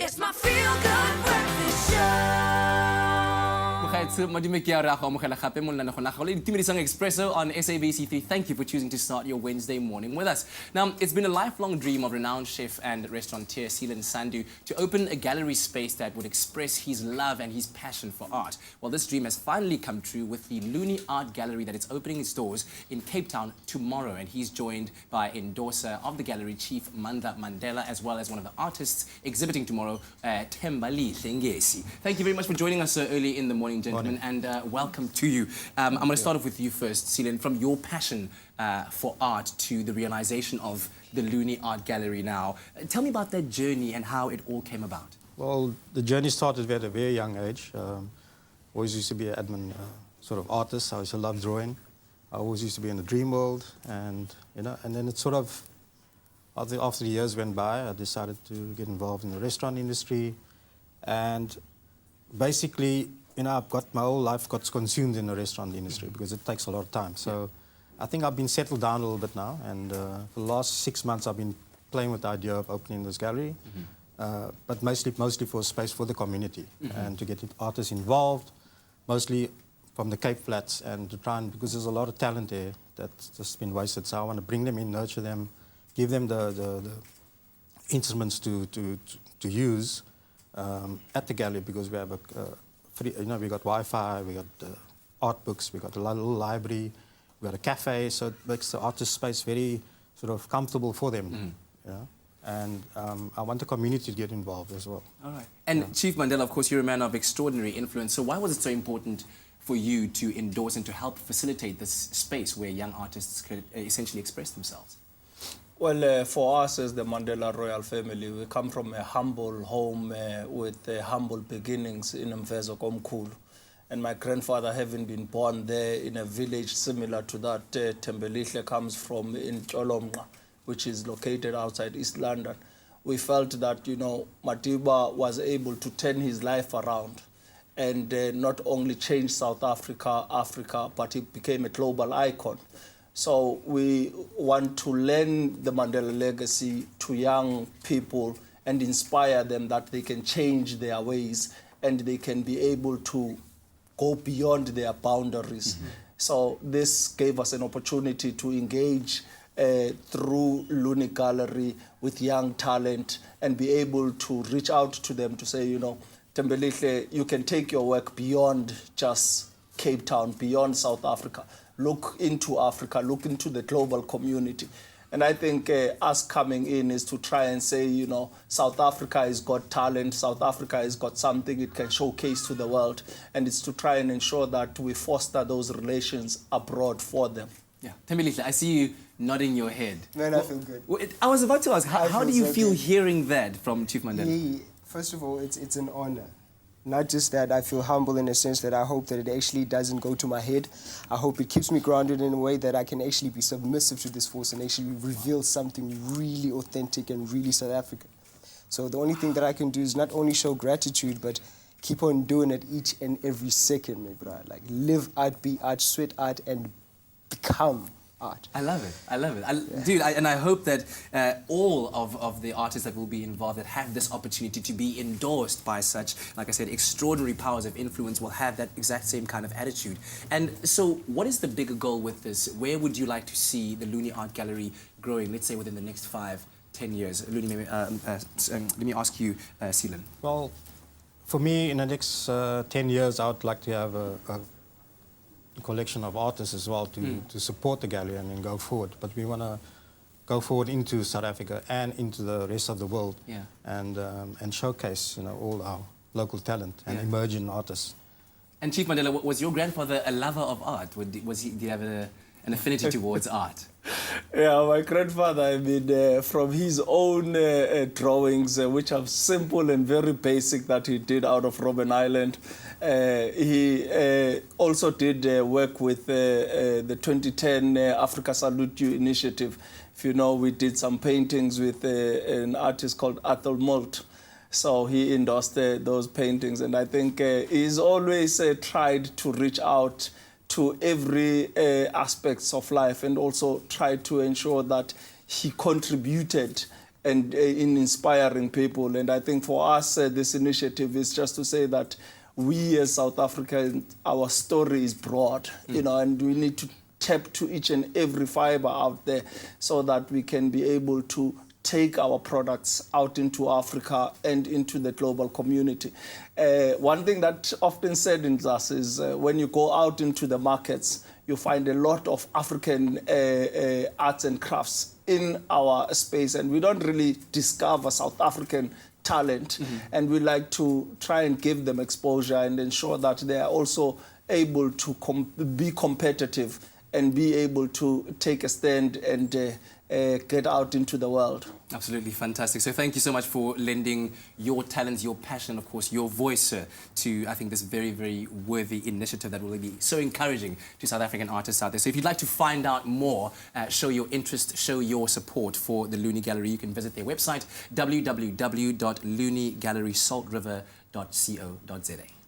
It's my feel-good breakfast show. Expresso on SABC3. Thank you for choosing to start your Wednesday morning with us. Now, it's been a lifelong dream of renowned chef and restaurateer Seelan Sundoo to open a gallery space that would express his love and his passion for art. Well, this dream has finally come true with the Luni Art Gallery that is opening its doors in Cape Town tomorrow. And he's joined by endorser of the gallery, Chief Mandla Mandela, as well as one of the artists exhibiting tomorrow, Thembalihle Ngesi. Thank you very much for joining us so early in the morning, gentlemen, and welcome to you. I'm going to start off with you first, Seelan, from your passion for art to the realization of the Luni Art Gallery now. Tell me about that journey and how it all came about. Well, the journey started at a very young age. Always used to be an admin sort of artist. I used to love drawing. I always used to be in the dream world, and and then it sort of, after the years went by, I decided to get involved in the restaurant industry, and basically, I've got my whole life got consumed in the restaurant industry because it takes a lot of time. So I think I've been settled down a little bit now, and for the last 6 months I've been playing with the idea of opening this gallery, but mostly for space for the community and to get artists involved, mostly from the Cape Flats, and to try and, because there's a lot of talent there that's just been wasted. So I want to bring them in, nurture them, give them the instruments to use at the gallery, because we have a free, we got Wi-Fi, we got art books, we got a little library, we got a cafe, so it makes the artist space very sort of comfortable for them. And I want the community to get involved as well. All right. And Chief Mandela, of course, you're a man of extraordinary influence. So why was it so important for you to endorse and to help facilitate this space where young artists could essentially express themselves? Well, for us as the Mandela royal family, we come from a humble home with humble beginnings in Mvezo Komkhulu. And my grandfather, having been born there in a village similar to that Thembalihle comes from, in Cholomqa, which is located outside East London, we felt that, Matiba was able to turn his life around and not only change South Africa, but he became a global icon. So we want to lend the Mandela legacy to young people and inspire them that they can change their ways and they can be able to go beyond their boundaries. So this gave us an opportunity to engage through Luni Gallery with young talent and be able to reach out to them to say, Thembalihle, you can take your work beyond just Cape Town, beyond South Africa. Look into Africa, look into the global community. And I think us coming in is to try and say, South Africa has got talent, South Africa has got something it can showcase to the world, and it's to try and ensure that we foster those relations abroad for them. Yeah. Thembalihle, I see you nodding your head. Man, I feel good. I was about to ask, how do you so feel good. hearing that from Chief Mandela? Yeah, first of all, it's an honor. Not just that, I feel humble in a sense that I hope that it actually doesn't go to my head. I hope it keeps me grounded in a way that I can actually be submissive to this force and actually reveal something really authentic and really South African. So the only thing that I can do is not only show gratitude, but keep on doing it each and every second, my brother. Like, live art, be art, sweat art, and become art. I love it. I love it. Dude, and I hope that all of the artists that will be involved that have this opportunity to be endorsed by such, like I said, extraordinary powers of influence will have that exact same kind of attitude. And so what is the bigger goal with this? Where would you like to see the Luni Art Gallery growing, let's say, within the next 5-10 years? Luni, maybe, let me ask you, Seelan. Well, for me, in the next 10 years, I would like to have a collection of artists as well to support the gallery and then go forward. But we want to go forward into South Africa and into the rest of the world, and showcase all our local talent and emerging artists. And Chief Mandela, was your grandfather a lover of art? Did he have an affinity towards art? Yeah, my grandfather, from his own drawings, which are simple and very basic, that he did out of Robben Island. He also did work with the 2010 Africa Salute You initiative. If you know, we did some paintings with an artist called Athol Molt. So he endorsed those paintings, and I think he's always tried to reach out to every aspects of life and also try to ensure that he contributed and in inspiring people. And I think for us, this initiative is just to say that we as South Africans, our story is broad, you know, and we need to tap to each and every fiber out there so that we can be able to take our products out into Africa and into the global community. One thing that often saddens us is when you go out into the markets, you find a lot of African arts and crafts in our space, and we don't really discover South African talent, and we like to try and give them exposure and ensure that they are also able to be competitive and be able to take a stand and get out into the world. Absolutely fantastic. So thank you so much for lending your talents, your passion, of course, your voice to, I think, this very, very worthy initiative that will be so encouraging to South African artists out there. So if you'd like to find out more, show your interest, show your support for the Luni Gallery, you can visit their website, www.lunigallerysaltriver.co.za.